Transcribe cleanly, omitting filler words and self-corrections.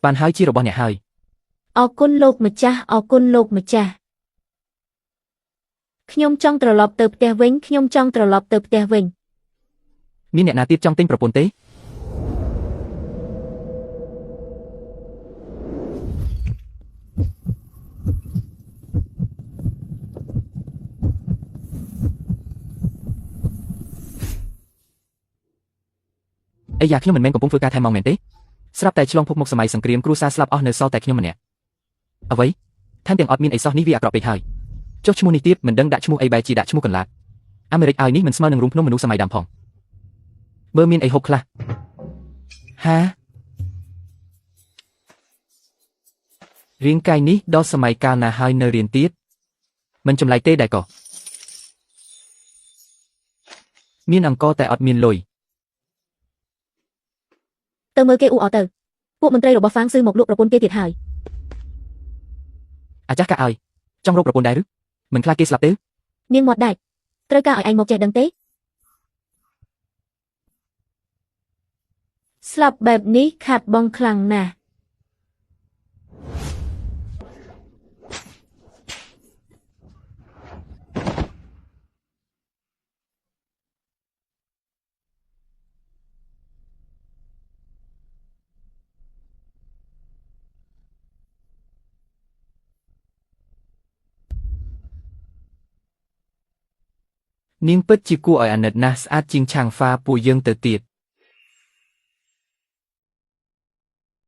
បានហើយជារបស់អ្នកហើយអរគុណលោកម្ចាស់អរគុណលោកម្ចាស់ខ្ញុំចង់ត្រឡប់ទៅផ្ទះវិញខ្ញុំចង់ត្រឡប់ទៅផ្ទះវិញមានអ្នកណាទៀតចង់ទិញប្រពន្ធទេអីយ៉ាខ្ញុំមិនមែនកំពុងធ្វើការថែមម៉ោងមែនទេស្រាប់តែឆ្លងភពមុខសម័យសង្គ្រាមគ្រួសារស្លាប់អស់នៅសល់តែខ្ញុំម្នាក់អ្វីថែមទាំងអត់មានអីសោះនេះវាអាក្រក់ពេកហើយចុះឈ្មោះនេះទៀតមិនដឹងដាក់ឈ្មោះអីបែរជាដាក់ឈ្មោះកន្លាតអាមេរិកឲ្យនេះមិនស្មើនឹងរូងភ្នំមនុស្សសម័យដើមផងបើមានអីហូបខ្លះហារាងកាយនេះដល់សម័យកាលណាហើយនៅរៀនទៀតមិនចម្លែកទេដែរក៏មានអង្គតែអត់មានលុយទៅមើលគេអ៊ូអរទៅពួកមន្ត្រីរបស់ហ្វាងស៊ឺមកលក់ប្រពន្ធគេទៀតហើយអាចាស់កាឲ្យចង់រកប្រពន្ធដែរឬមិនខ្លាចគេស្លាប់ទេនាងមាត់ដាច់ត្រូវការឲ្យឯងមកចេះដឹងទេស្លាប់បែបនេះខាតបង់ខ្លាំងណាស់នាងពិតជាគួរឲ្យអាណិតណាស់ស្អាតជាងឆាងហ្វាពួកយើងទៅទៀត